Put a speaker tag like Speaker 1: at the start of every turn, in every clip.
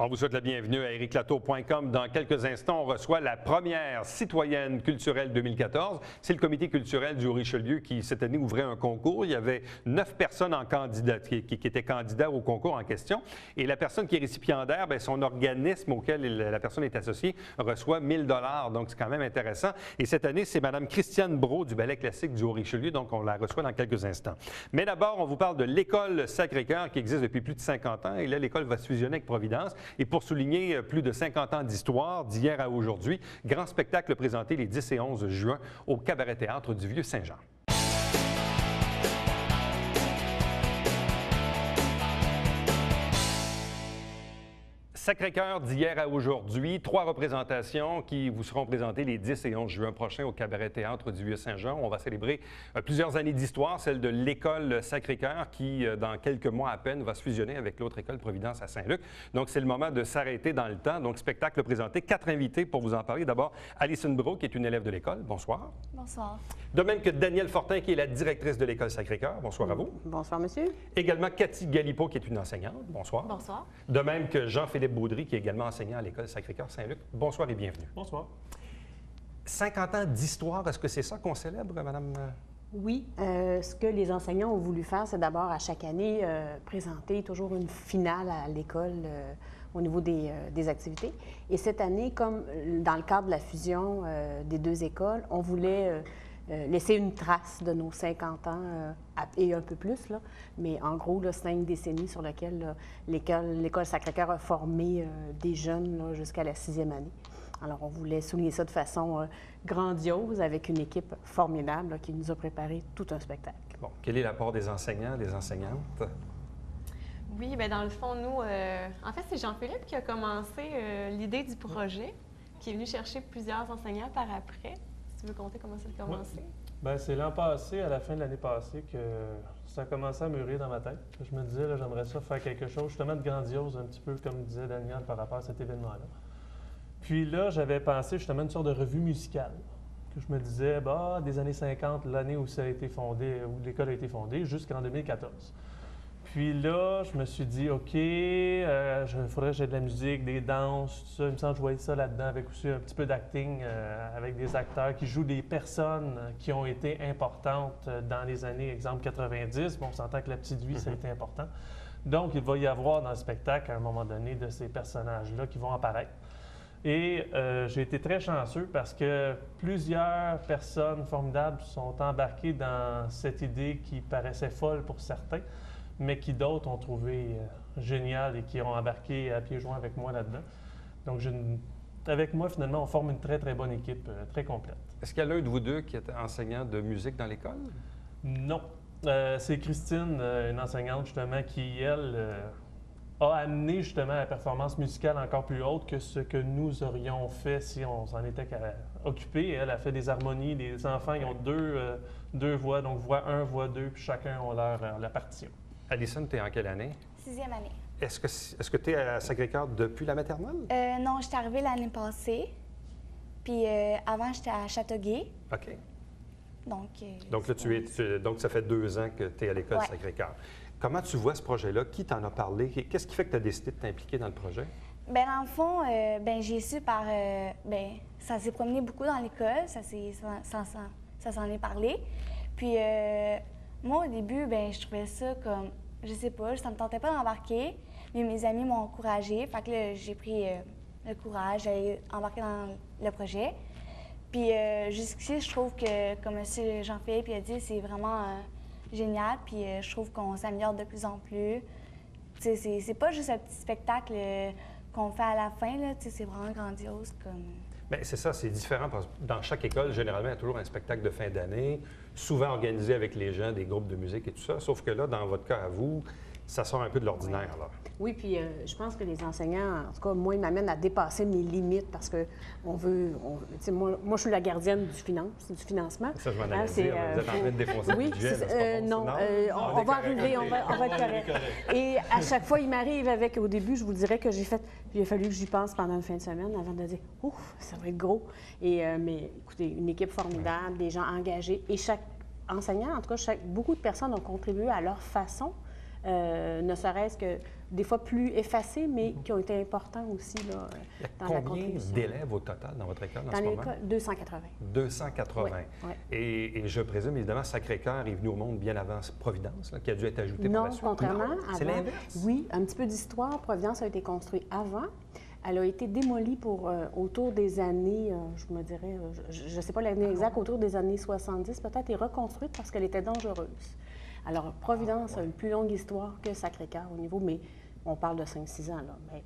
Speaker 1: On vous souhaite la bienvenue à ericlato.com. Dans quelques instants, on reçoit la première citoyenne culturelle 2014. C'est le comité culturel du Haut-Richelieu qui, cette année, ouvrait un concours. Il y avait 9 personnes qui étaient candidats au concours en question. Et la personne qui est récipiendaire, bien, son organisme auquel la personne est associée reçoit 1 000 $. Donc, c'est quand même intéressant. Et cette année, c'est Mme Christiane Brault du Ballet classique du Haut-Richelieu. Donc, on la reçoit dans quelques instants. Mais d'abord, on vous parle de l'École Sacré-Cœur qui existe depuis plus de 50 ans. Et là, l'école va se fusionner avec Providence. Et pour souligner plus de 50 ans d'histoire, d'hier à aujourd'hui, grand spectacle présenté les 10 et 11 juin au Cabaret Théâtre du Vieux-Saint-Jean. Sacré-Cœur d'hier à aujourd'hui, 3 représentations qui vous seront présentées les 10 et 11 juin prochains au Cabaret Théâtre du Vieux-Saint-Jean. On va célébrer plusieurs années d'histoire, celle de l'École Sacré-Cœur qui, dans quelques mois à peine, va se fusionner avec l'autre école Providence à Saint-Luc. Donc, c'est le moment de s'arrêter dans le temps. Donc, spectacle présenté. 4 invités pour vous en parler. D'abord, Alison Brault, qui est une élève de l'école. Bonsoir.
Speaker 2: Bonsoir.
Speaker 1: De même que Danielle Fortin, qui est la directrice de l'École Sacré-Cœur. Bonsoir à vous.
Speaker 3: Bonsoir, monsieur.
Speaker 1: Également, Cathy Galipo, qui est une enseignante. Bonsoir.
Speaker 2: Bonsoir.
Speaker 1: De même que Jean-Philippe Baudry, qui est également enseignant à l'École Sacré-Cœur Saint-Luc. Bonsoir et bienvenue.
Speaker 4: Bonsoir.
Speaker 1: 50 ans d'histoire, est-ce que c'est ça qu'on célèbre, Madame?
Speaker 3: Oui. Ce que les enseignants ont voulu faire, c'est d'abord, à chaque année, présenter toujours une finale à l'école au niveau des activités. Et cette année, comme dans le cadre de la fusion des 2 écoles, on voulait laisser une trace de nos 50 ans et un peu plus, là. Mais en gros, là, 5 décennies sur lesquelles l'École Sacré-Cœur a formé des jeunes jusqu'à la 6e année. Alors, on voulait souligner ça de façon grandiose avec une équipe formidable là, qui nous a préparé tout un spectacle.
Speaker 1: Bon, quel est l'apport des enseignants, des enseignantes?
Speaker 2: Oui, bien dans le fond, nous, en fait, c'est Jean-Philippe qui a commencé l'idée du projet, qui est venu chercher plusieurs enseignants par après. Si tu veux compter comment ça a commencé?
Speaker 4: Oui. Bien, c'est l'an passé, à la fin de l'année passée, que ça a commencé à mûrir dans ma tête. Je me disais, là, j'aimerais ça faire quelque chose justement de grandiose, un petit peu comme disait Daniel par rapport à cet événement-là. Puis là, j'avais pensé justement à une sorte de revue musicale, que je me disais, bah, des années 50, l'année où ça a été fondé, où l'école a été fondée, jusqu'en 2014. Puis là, je me suis dit, OK, il faudrait que j'aie de la musique, des danses, tout ça. Il me semble que je voyais ça là-dedans, avec aussi un petit peu d'acting, avec des acteurs qui jouent des personnes qui ont été importantes dans les années, exemple, 90. Bon, on s'entend que La Petite Vie, ça a été important. Donc, il va y avoir dans le spectacle, à un moment donné, de ces personnages-là qui vont apparaître. Et j'ai été très chanceux parce que plusieurs personnes formidables sont embarquées dans cette idée qui paraissait folle pour certains, mais qui d'autres ont trouvé génial et qui ont embarqué à pieds joints avec moi là-dedans. Donc, avec moi, finalement, on forme une très, très bonne équipe, très complète.
Speaker 1: Est-ce qu'il y a l'un de vous deux qui est enseignant de musique dans l'école?
Speaker 4: Non. C'est Christine, une enseignante, justement, qui, elle, a amené, justement, la performance musicale encore plus haute que ce que nous aurions fait si on s'en était occupé. Elle a fait des harmonies. Les enfants, ils ont deux voix, donc voix 1, voix 2, puis chacun a leur partition.
Speaker 1: Alison, tu es en quelle année?
Speaker 2: 6e année.
Speaker 1: Est-ce que tu es à Sacré-Cœur depuis la maternelle?
Speaker 5: Non, je suis arrivée l'année passée. Puis avant, j'étais à Châteauguay.
Speaker 1: OK.
Speaker 5: Donc
Speaker 1: là, donc ça fait 2 ans que tu es à l'école
Speaker 5: Ouais.
Speaker 1: Sacré-Cœur. Comment tu vois ce projet-là? Qui t'en a parlé? Qu'est-ce qui fait que tu as décidé de t'impliquer dans le projet?
Speaker 5: bien, dans le fond, j'ai su par... ça s'est promené beaucoup dans l'école, ça s'en est parlé. Puis moi, au début, je trouvais ça comme... Je sais pas, ça me tentait pas d'embarquer, mais mes amis m'ont encouragée. Fait que là, j'ai pris le courage d'aller embarquer dans le projet. Puis jusqu'ici, je trouve que, comme M. Jean-Philippe a dit, c'est vraiment génial. Puis je trouve qu'on s'améliore de plus en plus. C'est pas juste un petit spectacle qu'on fait à la fin, là. C'est vraiment grandiose.
Speaker 1: Bien, c'est ça, c'est différent parce que dans chaque école, généralement, il y a toujours un spectacle de fin d'année, souvent organisé avec les gens, des groupes de musique et tout ça. Sauf que là, dans votre cas à vous, ça sort un peu de l'ordinaire, là.
Speaker 3: Oui, puis je pense que les enseignants, en tout cas, moi, ils m'amènent à dépasser mes limites parce que moi, je suis la gardienne du financement.
Speaker 1: Ça, je m'en allais dire, vous êtes en train de défoncer
Speaker 3: oui,
Speaker 1: le budget.
Speaker 3: c'est,
Speaker 1: là, c'est pas bon,
Speaker 3: non,
Speaker 1: sinon.
Speaker 3: on va arriver, on va être correct. Et à chaque fois, il m'arrive avec, au début, je vous dirais que il a fallu que j'y pense pendant une fin de semaine avant de dire, ouf, ça va être gros. Mais écoutez, une équipe formidable, des gens engagés et chaque enseignant, en tout cas, beaucoup de personnes ont contribué à leur façon ne serait-ce que des fois plus effacés, mais qui ont été importants aussi là,
Speaker 1: Il y a
Speaker 3: dans la
Speaker 1: combien
Speaker 3: contribution.
Speaker 1: d'élèves au total dans votre école en
Speaker 3: Dans
Speaker 1: ce moment?
Speaker 3: l'école, 280.
Speaker 1: 280.
Speaker 3: Oui, oui.
Speaker 1: Et je présume, évidemment, Sacré-Cœur est venu au monde bien avant Providence, là, qui a dû être ajouté par
Speaker 3: Non,
Speaker 1: la suite.
Speaker 3: contrairement
Speaker 1: Non, c'est
Speaker 3: avant.
Speaker 1: l'inverse?
Speaker 3: Oui, un petit peu d'histoire. Providence a été construite avant. Elle a été démolie pour autour des années, je me dirais, je ne sais pas l'année exacte, autour des années 70 peut-être, et reconstruite parce qu'elle était dangereuse. Alors, Providence a une plus longue histoire que Sacré-Cœur au niveau, mais on parle de 5-6 ans, là. Mais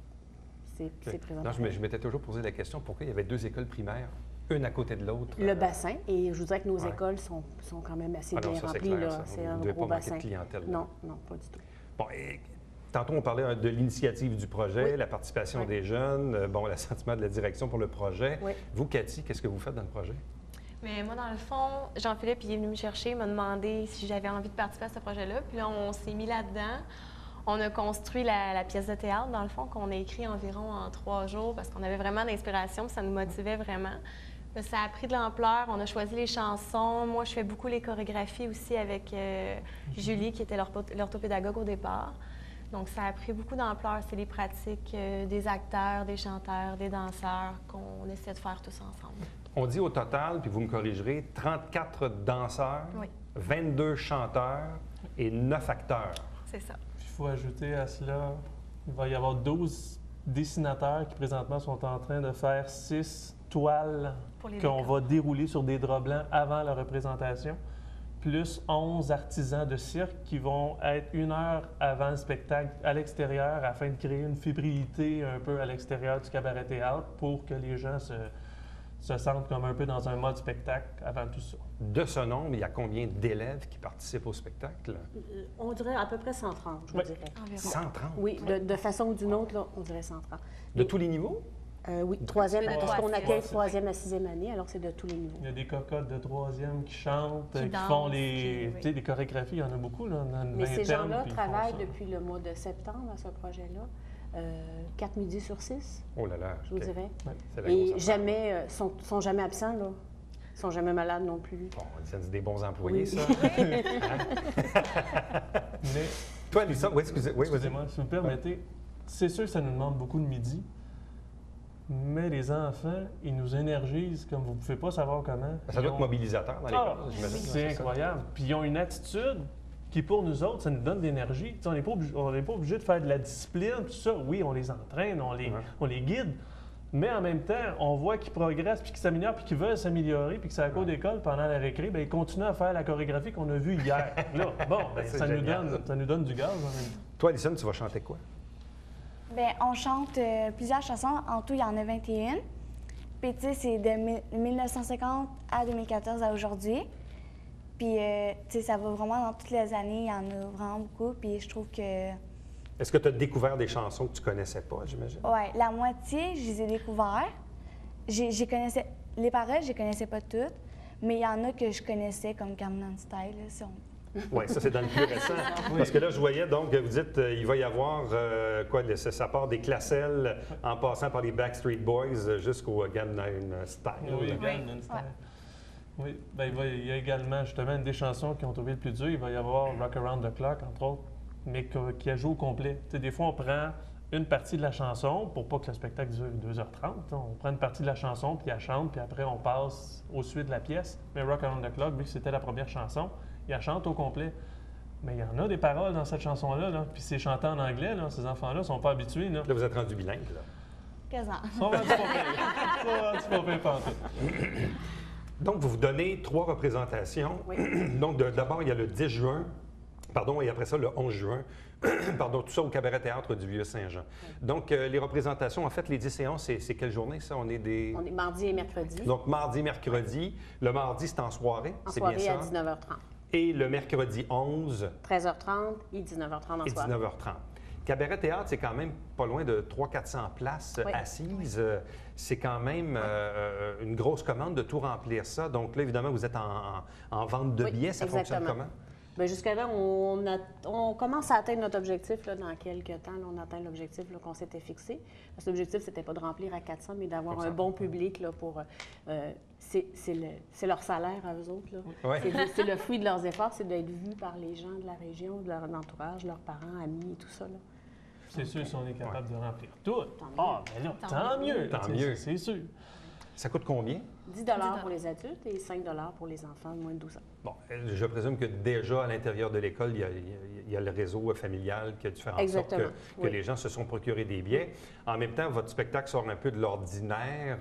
Speaker 3: c'est présent.
Speaker 1: Non, je m'étais toujours posé la question pourquoi il y avait 2 écoles primaires, une à côté de l'autre.
Speaker 3: Le bassin, et je vous dirais que nos
Speaker 1: Ouais.
Speaker 3: écoles sont quand même assez
Speaker 1: Ah non,
Speaker 3: bien
Speaker 1: ça, c'est
Speaker 3: remplies.
Speaker 1: clair,
Speaker 3: là.
Speaker 1: ça.
Speaker 3: C'est
Speaker 1: Vous
Speaker 3: un
Speaker 1: devez
Speaker 3: gros
Speaker 1: pas manquer de
Speaker 3: bassin.
Speaker 1: clientèle, là.
Speaker 3: Non, non, pas du tout.
Speaker 1: Bon, et tantôt, on parlait de l'initiative du projet,
Speaker 3: Oui.
Speaker 1: la participation
Speaker 3: Oui.
Speaker 1: des jeunes, bon, l'assentiment de la direction pour le projet.
Speaker 3: Oui.
Speaker 1: Vous, Cathy, qu'est-ce que vous faites dans le projet?
Speaker 2: Mais moi, dans le fond, Jean-Philippe, il est venu me chercher, il m'a demandé si j'avais envie de participer à ce projet-là. Puis là, on s'est mis là-dedans. On a construit la pièce de théâtre, dans le fond, qu'on a écrit environ en 3 jours parce qu'on avait vraiment d'inspiration, puis ça nous motivait vraiment. Là, ça a pris de l'ampleur. On a choisi les chansons. Moi, je fais beaucoup les chorégraphies aussi avec Julie, qui était l'orthopédagogue au départ. Donc, ça a pris beaucoup d'ampleur. C'est les pratiques des acteurs, des chanteurs, des danseurs qu'on essaie de faire tous ensemble.
Speaker 1: On dit au total, puis vous me corrigerez, 34 danseurs,
Speaker 2: Oui.
Speaker 1: 22 chanteurs et 9 acteurs.
Speaker 2: C'est ça.
Speaker 4: Puis il faut ajouter à cela, il va y avoir 12 dessinateurs qui présentement sont en train de faire 6 toiles
Speaker 2: Pour les
Speaker 4: qu'on
Speaker 2: décors.
Speaker 4: va dérouler sur des draps blancs avant la représentation, plus 11 artisans de cirque qui vont être 1 heure avant le spectacle à l'extérieur afin de créer une fébrilité un peu à l'extérieur du cabaret-théâtre pour que les gens se sentent comme un peu dans un mode spectacle avant tout ça.
Speaker 1: De ce nombre, il y a combien d'élèves qui participent au spectacle?
Speaker 3: On dirait à peu près 130, je vous
Speaker 4: Oui.
Speaker 3: dirais.
Speaker 2: Environ.
Speaker 1: 130?
Speaker 3: Oui, de façon ou d'une autre, là, on dirait 130.
Speaker 1: De tous les niveaux?
Speaker 3: Oui, troisième,
Speaker 2: de
Speaker 3: parce qu'on
Speaker 2: troisième.
Speaker 3: accueille 3e à 6e année, alors c'est de tous les niveaux.
Speaker 4: Il y a des cocottes de 3e qui chantent,
Speaker 2: Qui
Speaker 4: qui
Speaker 2: dansent,
Speaker 4: font les,
Speaker 2: qui- oui.
Speaker 4: tu sais, des chorégraphies, il y en a beaucoup. Là, dans une
Speaker 3: Mais ces
Speaker 4: vingtaine,
Speaker 3: gens-là
Speaker 4: puis ils font
Speaker 3: travaillent
Speaker 4: ça.
Speaker 3: depuis le mois de septembre à ce projet-là, 4 midis sur 6,
Speaker 1: Oh là là,
Speaker 3: je vous
Speaker 1: OK.
Speaker 3: dirais.
Speaker 1: C'est la grosse
Speaker 3: Et
Speaker 1: affaire.
Speaker 3: jamais, sont jamais absents, là. Ils sont jamais malades non plus.
Speaker 1: Bon, ça dit des bons employés,
Speaker 3: Oui.
Speaker 1: ça.
Speaker 4: Mais,
Speaker 1: Toi, Lisa, oui, excusez, oui, vas-y.
Speaker 4: excusez-moi, si vous me permettez, c'est sûr que ça nous demande beaucoup de midi, mais les enfants, ils nous énergisent comme vous ne pouvez pas savoir comment.
Speaker 1: Ça doit
Speaker 4: Ils
Speaker 1: être
Speaker 4: ont-
Speaker 1: mobilisateur dans les
Speaker 4: Ah,
Speaker 1: classes, j'imagine.
Speaker 4: c'est
Speaker 1: ça.
Speaker 4: incroyable. Puis ils ont une attitude qui, pour nous autres, ça nous donne de l'énergie. Tu sais, on n'est pas obligé de faire de la discipline, tout ça. Oui, on les entraîne,
Speaker 1: Ouais.
Speaker 4: on les guide, mais en même temps, on voit qu'ils progressent, puis qu'ils s'améliorent, puis qu'ils veulent s'améliorer, puis que c'est à la cour d'école, pendant la récré, bien, ils continuent à faire la chorégraphie qu'on a vue hier. Là, bon, ben,
Speaker 1: C'est
Speaker 4: ça
Speaker 1: génial,
Speaker 4: nous donne du gaz en même temps.
Speaker 1: Toi, Alison, tu vas chanter quoi?
Speaker 5: Bien, on chante plusieurs chansons. En tout, il y en a 21. Puis, tu sais, c'est de 1950 à 2014 à aujourd'hui. Puis, tu sais, ça va vraiment dans toutes les années. Il y en a vraiment beaucoup. Puis, je trouve que,
Speaker 1: Est-ce que tu as découvert des chansons que tu connaissais pas, j'imagine?
Speaker 5: ouais, la moitié, je les ai découvertes. Connaissais, les paroles, je les connaissais pas toutes. Mais il y en a que je connaissais, comme Gangnam Style, là, si on-
Speaker 1: Oui, ça, c'est dans le plus récent. Parce que là, je voyais, donc, vous dites, il va y avoir, ça part des Classelles en passant par les Backstreet Boys jusqu'au Gangnam Style.
Speaker 4: Oui,
Speaker 5: Oui.
Speaker 4: Gangnam Style. Oui, ben, il y a également justement une des chansons qui ont trouvé le plus dur. Il va y avoir Rock Around the Clock, entre autres, mais qui a joué au complet. Tu sais, des fois, on prend une partie de la chanson pour pas que le spectacle dure 2h30. On prend une partie de la chanson, puis elle chante, puis après, on passe aux suites de la pièce. Mais Rock Around the Clock, vu que c'était la première chanson, il la chante au complet. Mais il y en a des paroles dans cette chanson-là, là. Puis c'est chanté en anglais, là. Ces enfants-là sont pas habitués, là.
Speaker 1: Là, vous êtes rendu bilingue, là.
Speaker 5: Quasiment.
Speaker 4: Ils sont rendus pas pires. Ils sont rendus pas pires pantoute.
Speaker 1: Donc, vous vous donnez 3 représentations.
Speaker 3: Oui.
Speaker 1: Donc, d'abord, il y a le 10 juin, pardon, et après ça, le 11 juin. Pardon, tout ça au Cabaret-Théâtre du Vieux-Saint-Jean. Donc, les représentations, en fait, les 10 et 11, c'est quelle journée, ça? On est des...
Speaker 3: On est mardi et mercredi,
Speaker 1: Donc, mardi, mercredi. Le mardi, c'est en soirée,
Speaker 3: en
Speaker 1: c'est bien
Speaker 3: soirée à
Speaker 1: ça?
Speaker 3: 19h30.
Speaker 1: Et le mercredi 11
Speaker 3: 13h30 et 19h30 en
Speaker 1: et
Speaker 3: soirée.
Speaker 1: 19h30. Cabaret-Théâtre, c'est quand même pas loin de 300-400 places
Speaker 3: Oui.
Speaker 1: assises. C'est quand même une grosse commande de tout remplir ça. Donc là, évidemment, vous êtes en vente de
Speaker 3: Oui,
Speaker 1: billets. Ça fonctionne
Speaker 3: exactement.
Speaker 1: comment?
Speaker 3: Bien, jusqu'à là, on commence à atteindre notre objectif là, dans quelques temps. Là, on atteint l'objectif là, qu'on s'était fixé. Parce que l'objectif, c'était pas de remplir à 400, mais d'avoir un bon public là, pour... c'est leur salaire à eux autres. Là.
Speaker 1: Ouais.
Speaker 3: C'est le fruit de leurs efforts, c'est d'être vu par les gens de la région, de leur entourage, leurs parents, amis et tout ça. Là.
Speaker 4: C'est sûr, si on est capable de remplir tout.
Speaker 3: Tant mieux.
Speaker 4: Ah, mais là, tant mieux.
Speaker 1: Tant mieux.
Speaker 4: C'est sûr.
Speaker 1: Ça coûte combien?
Speaker 3: 10 pour les adultes et 5 pour les enfants de moins de 12 ans.
Speaker 1: Bon, je présume que déjà à l'intérieur de l'école, il y a le réseau familial qui a dû faire en sorte
Speaker 3: Exactement,
Speaker 1: que les gens se sont procurés des billets. En même temps, votre spectacle sort un peu de l'ordinaire.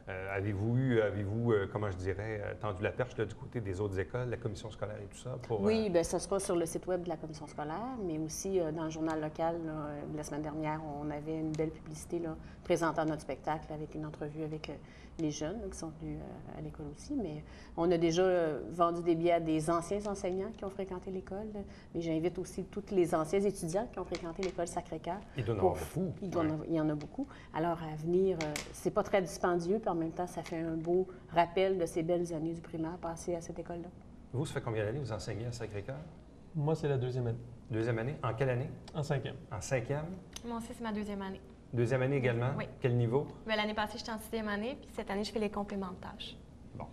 Speaker 1: Avez-vous, comment je dirais, tendu la perche là, du côté des autres écoles, la commission scolaire et tout ça?
Speaker 3: Oui, bien, ça sera sur le site web de la commission scolaire, mais aussi dans le journal local. Là, la semaine dernière, on avait une belle publicité là, présentant notre spectacle avec une entrevue avec les jeunes là, qui sont venus à l'école aussi. Mais on a déjà vendu des billets à des anciens enseignants qui ont fréquenté l'école. Mais j'invite aussi tous les anciens étudiants qui ont fréquenté l'école Sacré-Cœur.
Speaker 1: Il doit en avoir beaucoup.
Speaker 3: Il y en a beaucoup. Alors, à venir, c'est pas très dispendieux, puis en même temps, ça fait un beau rappel de ces belles années du primaire passées à cette école-là.
Speaker 1: Vous, ça fait combien d'années que vous enseignez à Sacré-Cœur?
Speaker 4: Moi, c'est la deuxième année.
Speaker 1: Deuxième année? En quelle année?
Speaker 4: En cinquième.
Speaker 1: En cinquième?
Speaker 2: Moi aussi, c'est ma deuxième année.
Speaker 1: Deuxième année également?
Speaker 2: Oui.
Speaker 1: Quel niveau?
Speaker 2: Bien, l'année passée, j'étais en sixième année, puis cette année, je fais les compléments de tâches.
Speaker 1: Bon.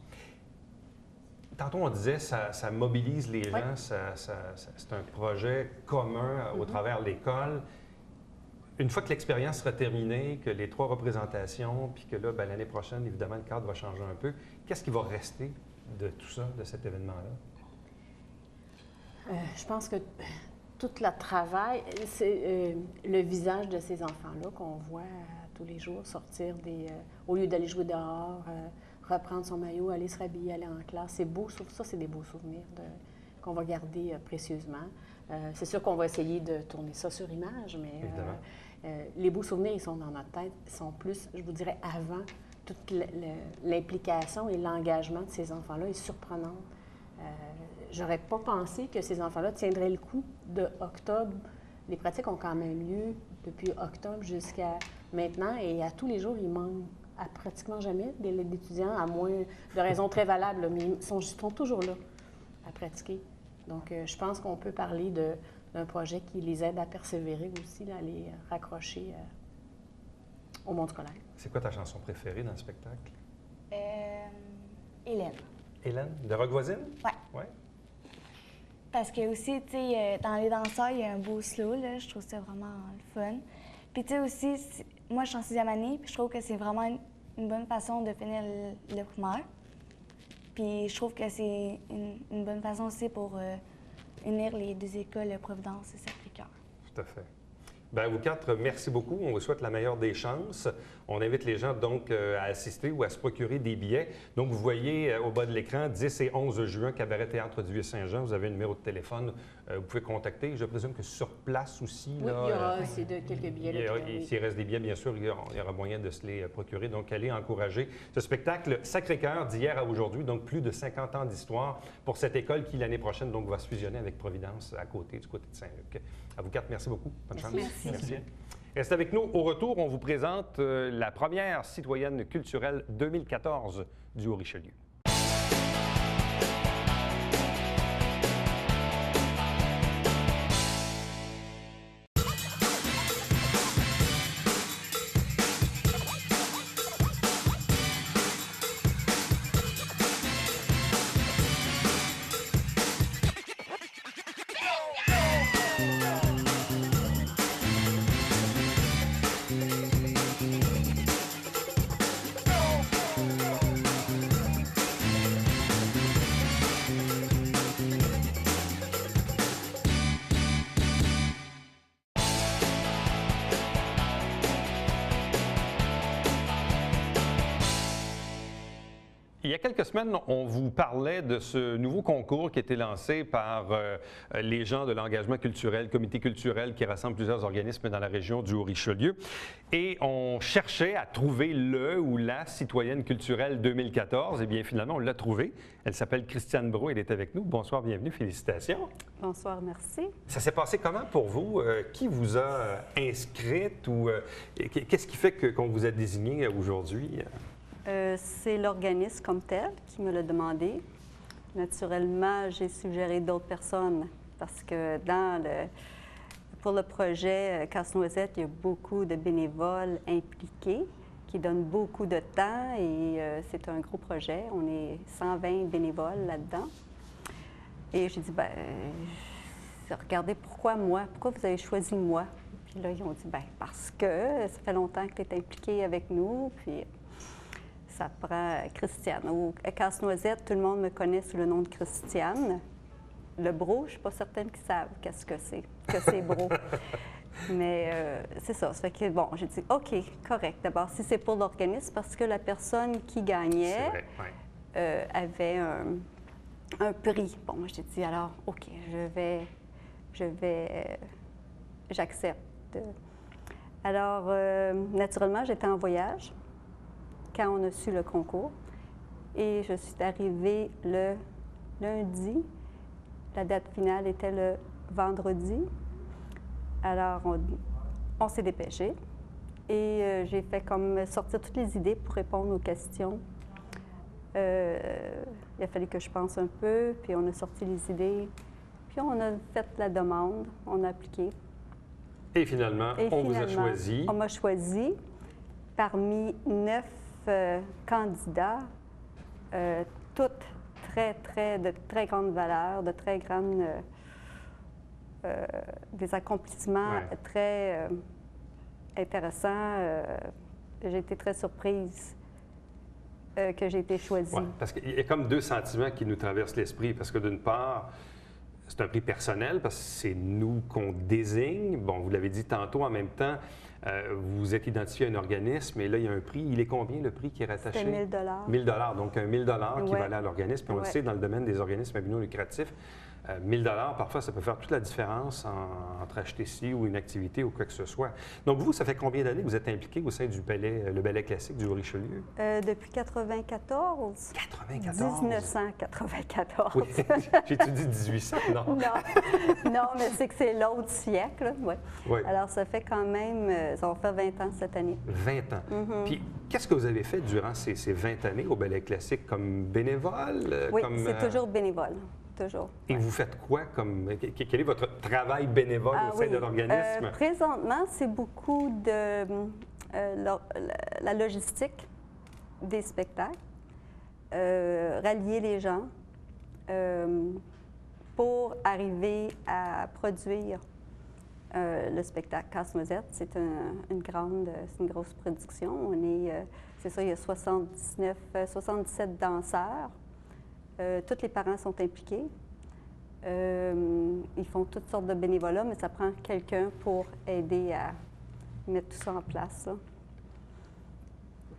Speaker 1: Tantôt, on disait ça mobilise les gens, c'est un projet commun au travers de l'école. Une fois que l'expérience sera terminée, que les 3 représentations, puis que là, bien, l'année prochaine, évidemment, le cadre va changer un peu, qu'est-ce qui va rester de tout ça, de cet événement-là?
Speaker 3: Je pense que tout le travail, c'est le visage de ces enfants-là qu'on voit tous les jours sortir au lieu d'aller jouer dehors, reprendre son maillot, aller se rhabiller, aller en classe. C'est beau, ça, c'est des beaux souvenirs qu'on va garder précieusement. C'est sûr qu'on va essayer de tourner ça sur image, mais les beaux souvenirs, ils sont dans notre tête, ils sont plus, je vous dirais, avant. Toute l'implication et l'engagement de ces enfants-là est surprenante. J'aurais pas pensé que ces enfants-là tiendraient le coup de octobre. Les pratiques ont quand même lieu depuis octobre jusqu'à maintenant et à tous les jours, il manque à pratiquement jamais d'étudiants, à moins de raisons très valables, mais ils sont toujours là à pratiquer. Donc, je pense qu'on peut parler d'un projet qui les aide à persévérer aussi, là, à les raccrocher au monde scolaire.
Speaker 1: C'est quoi ta chanson préférée dans le spectacle?
Speaker 5: Hélène.
Speaker 1: Hélène, de Rock Voisine?
Speaker 5: Oui.
Speaker 1: Ouais.
Speaker 5: Parce que aussi, tu sais, dans les danseurs, il y a un beau slow, là. Je trouve ça vraiment le fun. Puis, tu sais, aussi, moi, je suis en sixième année, puis je trouve que c'est vraiment une bonne façon de finir le primaire. Puis, je trouve que c'est une bonne façon aussi pour unir les deux écoles, Providence et Sacré-Cœur.
Speaker 1: Tout à fait. Bien, vous 4, merci beaucoup. On vous souhaite la meilleure des chances. On invite les gens donc à assister ou à se procurer des billets. Donc, vous voyez au bas de l'écran, 10 et 11 juin, Cabaret Théâtre du Vieux-Saint-Jean. Vous avez un numéro de téléphone. Vous pouvez contacter. Je présume que sur place aussi.
Speaker 3: Oui,
Speaker 1: là,
Speaker 3: il y aura aussi quelques billets.
Speaker 1: S'il reste des billets, bien sûr, il y aura moyen de se les procurer. Donc, allez encourager ce spectacle Sacré-Cœur d'hier à aujourd'hui. Donc, plus de 50 ans d'histoire pour cette école qui, l'année prochaine, donc, va se fusionner avec Providence à côté, du côté de Saint-Luc. À vous 4, merci beaucoup. Bonne chance.
Speaker 2: Merci.
Speaker 1: Restez avec nous. Au retour, on vous présente la première citoyenne culturelle 2014 du Haut-Richelieu. Il y a quelques semaines, on vous parlait de ce nouveau concours qui a été lancé par les gens de l'engagement culturel, comité culturel qui rassemble plusieurs organismes dans la région du Haut-Richelieu. Et on cherchait à trouver le ou la citoyenne culturelle 2014. Eh bien, finalement, on l'a trouvée. Elle s'appelle Christiane Brault. Elle est avec nous. Bonsoir, bienvenue. Félicitations.
Speaker 6: Bonsoir, merci.
Speaker 1: Ça s'est passé comment pour vous? Qui vous a inscrite ou qu'est-ce qui fait qu'on vous a désigné aujourd'hui?
Speaker 6: C'est l'organisme comme tel qui me l'a demandé. naturellement, j'ai suggéré d'autres personnes parce que pour le projet Casse-Noisette, il y a beaucoup de bénévoles impliqués qui donnent beaucoup de temps et c'est un gros projet. On est 120 bénévoles là-dedans. Et j'ai dit, regardez, pourquoi moi? Pourquoi vous avez choisi moi? Puis là, ils ont dit, parce que ça fait longtemps que tu es impliqué avec nous, puis ça prend Christiane. Au Casse-Noisette, tout le monde me connaît sous le nom de Christiane. Le bro, je ne suis pas certaine qu'ils savent qu'est-ce que c'est bro. Mais c'est ça. Ça fait que, bon, j'ai dit, OK, correct. D'abord, si c'est pour l'organisme, parce que la personne qui gagnait avait un prix. Bon, moi, j'ai dit, alors, OK, j'accepte. Alors, naturellement, j'étais en voyage quand on a su le concours. Et je suis arrivée le lundi. La date finale était le vendredi. Alors, on s'est dépêché. Et j'ai fait comme sortir toutes les idées pour répondre aux questions. Il a fallu que je pense un peu, puis on a sorti les idées. Puis on a fait la demande, on a appliqué.
Speaker 1: Et finalement, on vous a choisi.
Speaker 6: On m'a choisi parmi 9 candidats, toutes de très grande valeur, de très grandes... des accomplissements très intéressants. J'ai été très surprise que j'ai été choisie.
Speaker 1: Ouais, parce qu'il y a comme deux sentiments qui nous traversent l'esprit. Parce que d'une part, c'est un prix personnel, parce que c'est nous qu'on désigne. Bon, vous l'avez dit tantôt, en même temps, vous êtes identifié à un organisme, et là, il y a un prix. Il est combien, le prix qui est rattaché?
Speaker 6: C'est 1 000
Speaker 1: 1 000 donc 1 000 qui va aller à l'organisme. Puis on le sait, dans le domaine des organismes à but non lucratif, 1 000 parfois, ça peut faire toute la différence entre acheter ci ou une activité ou quoi que ce soit. Donc, vous, ça fait combien d'années que vous êtes impliqué au sein du le ballet classique du Haut-Richelieu?
Speaker 6: Depuis 94.
Speaker 1: 94?
Speaker 6: 1994.
Speaker 1: Oui, j'ai-tu dit 1800? Non.
Speaker 6: Non, mais c'est que c'est l'autre siècle. Ouais.
Speaker 1: Oui.
Speaker 6: Alors, ça fait quand même, ça va faire 20 ans cette année.
Speaker 1: 20 ans. Puis, qu'est-ce que vous avez fait durant ces 20 années au ballet classique comme bénévole?
Speaker 6: Oui, c'est toujours bénévole. Toujours.
Speaker 1: Et vous faites quoi quel est votre travail bénévole au sein de l'organisme?
Speaker 6: Présentement, c'est beaucoup de la logistique des spectacles, rallier les gens pour arriver à produire le spectacle Casse-Noisette. C'est une grosse production. C'est ça, il y a 77 danseurs. Tous les parents sont impliqués. Ils font toutes sortes de bénévolat, mais ça prend quelqu'un pour aider à mettre tout ça en place. Là.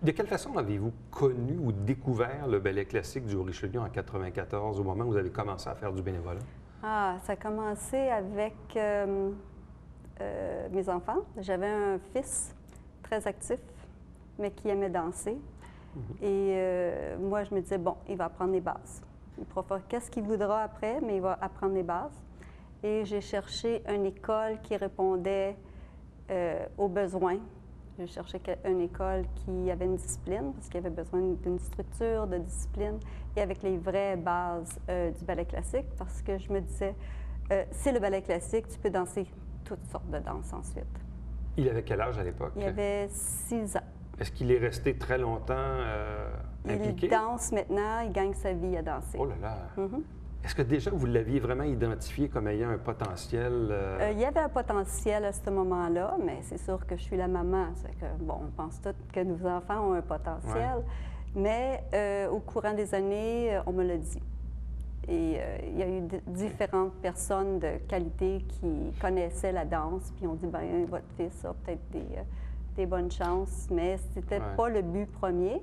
Speaker 1: De quelle façon avez-vous connu ou découvert le ballet classique du Haut-Richelieu en 1994, au moment où vous avez commencé à faire du bénévolat?
Speaker 6: Ça a commencé avec mes enfants. J'avais un fils très actif, mais qui aimait danser. Et moi, je me disais, bon, il va apprendre les bases. Il pourra faire qu'est-ce qu'il voudra après, mais il va apprendre les bases. Et j'ai cherché une école qui répondait aux besoins. J'ai cherché une école qui avait une discipline, parce qu'il y avait besoin d'une structure, de discipline, et avec les vraies bases du ballet classique, parce que je me disais, c'est le ballet classique, tu peux danser toutes sortes de danses ensuite.
Speaker 1: Il avait quel âge à l'époque?
Speaker 6: Il avait 6 ans.
Speaker 1: Est-ce qu'il est resté très longtemps impliqué?
Speaker 6: Il danse maintenant, il gagne sa vie à danser.
Speaker 1: Oh là là! Est-ce que déjà vous l'aviez vraiment identifié comme ayant un potentiel?
Speaker 6: Il y avait un potentiel à ce moment-là, mais c'est sûr que je suis la maman. C'est que, bon, on pense tous que nos enfants ont un potentiel. Mais au courant des années, on me l'a dit. Et il y a eu différentes personnes de qualité qui connaissaient la danse, puis ont dit, bien, votre fils a peut-être des bonnes chances, mais c'était pas le but premier.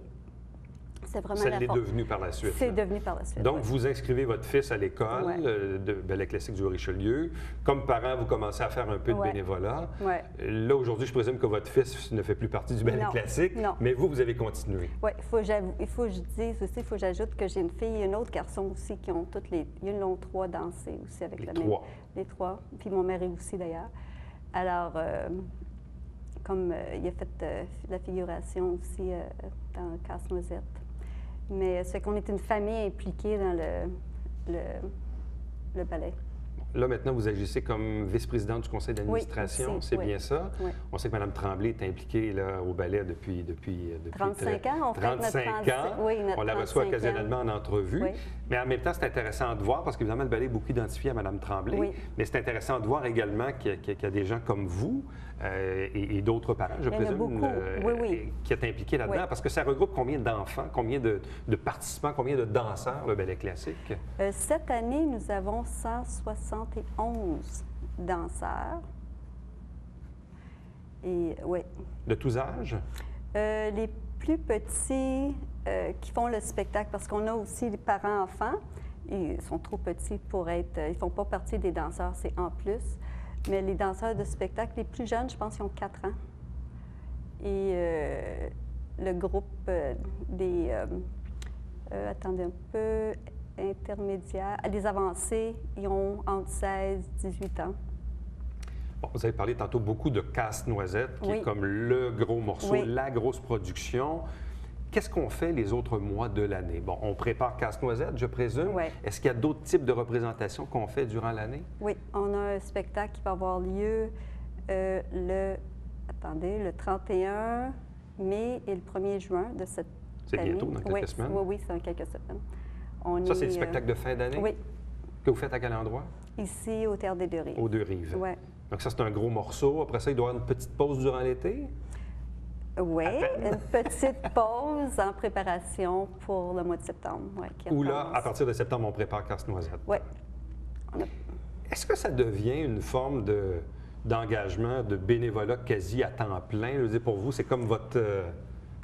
Speaker 6: C'est vraiment
Speaker 1: ça l'est devenu par la suite.
Speaker 6: C'est devenu par la suite.
Speaker 1: Donc, vous inscrivez votre fils à l'école de ballet classique du Haut-Richelieu. Comme parent, vous commencez à faire un peu de bénévolat. Là, aujourd'hui, je présume que votre fils ne fait plus partie du ballet classique, mais vous avez continué.
Speaker 6: Oui, il faut que je dise aussi, il faut que j'ajoute que j'ai une fille et un autre garçon aussi qui ont toutes les... Ils ont 3 dansé aussi avec la même... Les 3. Puis mon mari aussi, d'ailleurs. Alors, comme il a fait la figuration aussi dans Casse-Noisette. Mais c'est qu'on est une famille impliquée dans le ballet.
Speaker 1: Là, maintenant, vous agissez comme vice-présidente du conseil d'administration,
Speaker 6: aussi,
Speaker 1: c'est
Speaker 6: oui.
Speaker 1: bien ça?
Speaker 6: Oui.
Speaker 1: On sait que Mme Tremblay est impliquée là, au ballet depuis
Speaker 6: 35 ans, on fait notre
Speaker 1: 35 ans.
Speaker 6: oui, notre
Speaker 1: On la reçoit
Speaker 6: 35 ans.
Speaker 1: occasionnellement en entrevue.
Speaker 6: Oui.
Speaker 1: Mais en même temps, c'est intéressant de voir, parce qu'évidemment, le ballet est beaucoup identifié à Mme Tremblay,
Speaker 6: Oui.
Speaker 1: mais c'est intéressant de voir également qu'il y a des gens comme vous et d'autres parents, je
Speaker 6: Il y en a
Speaker 1: présume,
Speaker 6: beaucoup. Oui.
Speaker 1: qui est impliqué là-dedans,
Speaker 6: Oui.
Speaker 1: parce que ça regroupe combien d'enfants, combien de participants, combien de danseurs, le ballet classique?
Speaker 6: Cette année, nous avons 171 danseurs. Et oui.
Speaker 1: De tous âges?
Speaker 6: Les plus petits qui font le spectacle, parce qu'on a aussi les parents-enfants, ils sont trop petits pour être... Ils ne font pas partie des danseurs, c'est en plus. Mais les danseurs de spectacle, les plus jeunes, je pense qu'ils ont 4 ans. Et le groupe des... attendez un peu... intermédiaires, les avancés, ils ont entre 16 et 18 ans.
Speaker 1: Bon, vous avez parlé tantôt beaucoup de Casse-Noisette, qui
Speaker 6: Oui.
Speaker 1: est comme le gros morceau,
Speaker 6: Oui.
Speaker 1: la grosse production. Qu'est-ce qu'on fait les autres mois de l'année? Bon, on prépare Casse-Noisette, je présume.
Speaker 6: Oui.
Speaker 1: Est-ce qu'il y a d'autres types de représentations qu'on fait durant l'année?
Speaker 6: Oui, on a un spectacle qui va avoir lieu le 31 mai et le 1er juin de cette
Speaker 1: C'est
Speaker 6: année.
Speaker 1: bientôt, dans quelques
Speaker 6: Oui,
Speaker 1: semaines.
Speaker 6: Oui, c'est dans quelques semaines.
Speaker 1: Ça, c'est le spectacle de fin d'année?
Speaker 6: Oui,
Speaker 1: Que vous faites à quel endroit?
Speaker 6: ici au Théâtre des Deux-Rives.
Speaker 1: Aux Deux-Rives.
Speaker 6: Oui.
Speaker 1: Donc ça, c'est un gros morceau. Après ça, il doit y avoir une petite pause durant l'été?
Speaker 6: Oui,
Speaker 1: À peine.
Speaker 6: une petite pause en préparation pour le mois de septembre. Ouais, qui
Speaker 1: Ou là,
Speaker 6: recommence.
Speaker 1: à partir de septembre, on prépare Casse-Noisette.
Speaker 6: Oui.
Speaker 1: Est-ce que ça devient une forme d'engagement, de bénévolat quasi à temps plein? Je veux dire, pour vous, c'est comme votre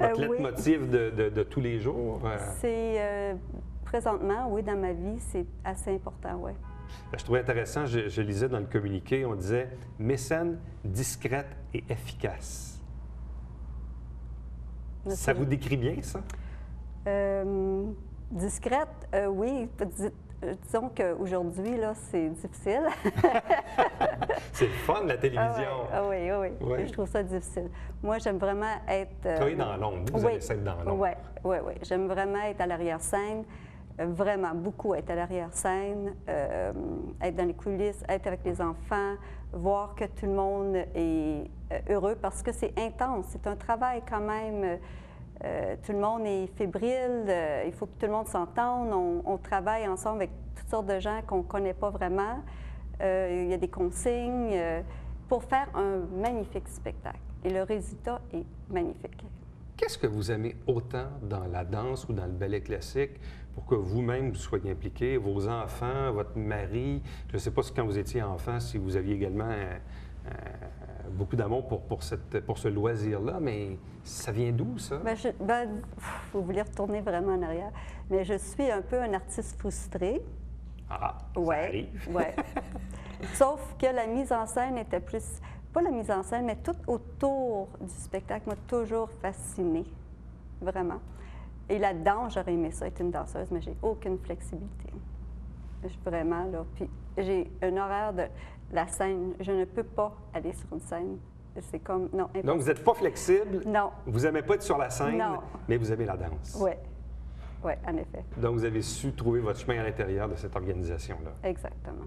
Speaker 6: Oui.
Speaker 1: leitmotiv de tous les jours?
Speaker 6: C'est présentement, oui, dans ma vie, c'est assez important, oui.
Speaker 1: Je trouvais intéressant, je lisais dans le communiqué, on disait « mécène discrète et efficace ». Ça vous décrit bien, ça?
Speaker 6: Discrète, oui. Disons qu'aujourd'hui, là, c'est difficile.
Speaker 1: C'est le fun, la télévision.
Speaker 6: Oui.
Speaker 1: Ouais.
Speaker 6: Je trouve ça difficile. Moi, j'aime vraiment être...
Speaker 1: Travailler dans l'ombre. Vous allez être dans l'ombre.
Speaker 6: Oui. J'aime vraiment être à l'arrière-scène. Vraiment, beaucoup être à l'arrière-scène, être dans les coulisses, être avec les enfants, voir que tout le monde est heureux parce que c'est intense. C'est un travail quand même. Tout le monde est fébrile. Il faut que tout le monde s'entende. On travaille ensemble avec toutes sortes de gens qu'on ne connaît pas vraiment. Il y a des consignes pour faire un magnifique spectacle. Et le résultat est magnifique.
Speaker 1: Qu'est-ce que vous aimez autant dans la danse ou dans le ballet classique pour que vous-même vous soyez impliqué, vos enfants, votre mari? Je ne sais pas si quand vous étiez enfant, si vous aviez également beaucoup d'amour pour ce loisir-là, mais ça vient d'où, ça?
Speaker 6: Vous voulez retourner vraiment en arrière. Mais je suis un peu un artiste frustré.
Speaker 1: Ah, ça
Speaker 6: Ouais,
Speaker 1: arrive.
Speaker 6: ouais. Sauf que la mise en scène était plus... Pas la mise en scène, mais tout autour du spectacle m'a toujours fascinée. Vraiment. Et la danse, j'aurais aimé ça, être une danseuse, mais j'ai aucune flexibilité. Vraiment, là. Puis j'ai un horaire de la scène. Je ne peux pas aller sur une scène. C'est comme... Non, impossible.
Speaker 1: Donc, vous n'êtes pas flexible.
Speaker 6: Non.
Speaker 1: Vous n'aimez pas être sur la scène,
Speaker 6: Non.
Speaker 1: mais vous aimez la danse.
Speaker 6: Oui. Oui, en effet.
Speaker 1: Donc, vous avez su trouver votre chemin à l'intérieur de cette organisation-là.
Speaker 6: Exactement.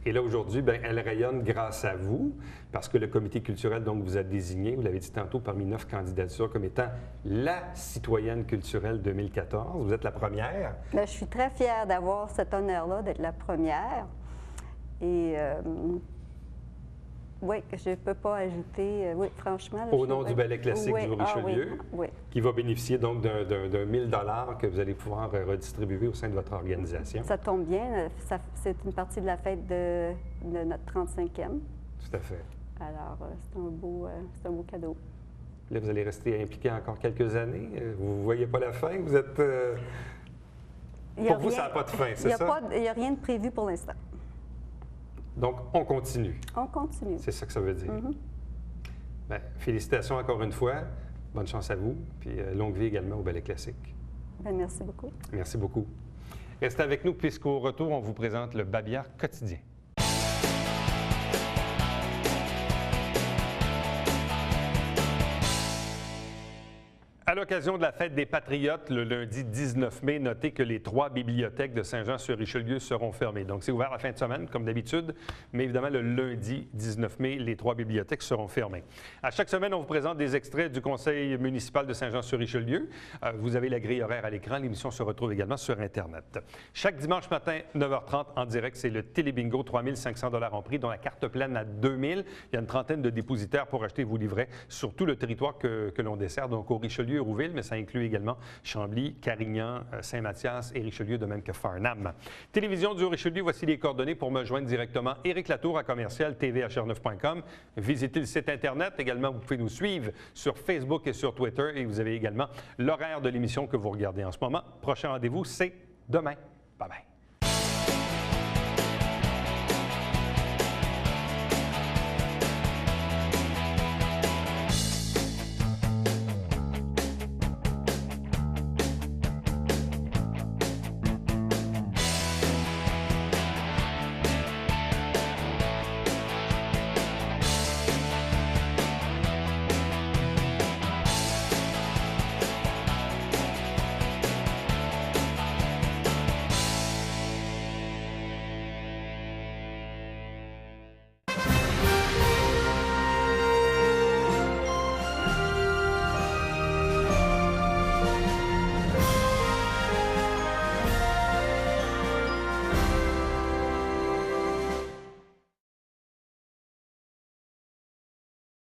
Speaker 1: Et là, aujourd'hui, bien, elle rayonne grâce à vous, parce que le comité culturel, donc, vous a désigné, vous l'avez dit tantôt, parmi 9 candidatures, comme étant la citoyenne culturelle 2014. Vous êtes la première.
Speaker 6: Là, je suis très fière d'avoir cet honneur-là, d'être la première. Et oui, je ne peux pas ajouter... oui, franchement... Là,
Speaker 1: Au nom du ballet classique
Speaker 6: oui,
Speaker 1: du Richelieu,
Speaker 6: oui.
Speaker 1: qui va bénéficier donc d'un 1000 $ que vous allez pouvoir redistribuer au sein de votre organisation.
Speaker 6: Ça tombe bien. C'est une partie de la fête de notre 35e.
Speaker 1: Tout à fait.
Speaker 6: Alors, c'est un beau cadeau.
Speaker 1: Là, vous allez rester impliqué encore quelques années. Vous ne voyez pas la fin. Vous êtes... Pour vous, ça n'a pas de fin, c'est ça?
Speaker 6: Il n'y a rien de prévu pour l'instant.
Speaker 1: Donc, on continue.
Speaker 6: On continue.
Speaker 1: C'est ça que ça veut dire.
Speaker 6: Mm-hmm.
Speaker 1: Bien, félicitations encore une fois. Bonne chance à vous. Puis longue vie également au ballet classique.
Speaker 6: Bien, merci beaucoup.
Speaker 1: Merci beaucoup. Restez avec nous puisqu'au retour, on vous présente le Babillard quotidien. À l'occasion de la fête des Patriotes, le lundi 19 mai, notez que les 3 bibliothèques de Saint-Jean-sur-Richelieu seront fermées. Donc, c'est ouvert la fin de semaine, comme d'habitude, mais évidemment, le lundi 19 mai, les 3 bibliothèques seront fermées. À chaque semaine, on vous présente des extraits du Conseil municipal de Saint-Jean-sur-Richelieu. Vous avez la grille horaire à l'écran. L'émission se retrouve également sur Internet. Chaque dimanche matin, 9h30, en direct, c'est le Télébingo, 3 500 $ en prix, dont la carte pleine à 2 000. Il y a une trentaine de dépositaires pour acheter vos livrets sur tout le territoire que l'on dessert, donc au Richelieu, Rouville, mais ça inclut également Chambly, Carignan, Saint-Mathias et Richelieu, de même que Farnham. Télévision du Richelieu, voici les coordonnées pour me joindre directement. Éric Latour à commercial tvhr9.com. Visitez le site Internet. Également, vous pouvez nous suivre sur Facebook et sur Twitter. Et vous avez également l'horaire de l'émission que vous regardez en ce moment. Prochain rendez-vous, c'est demain. Bye bye.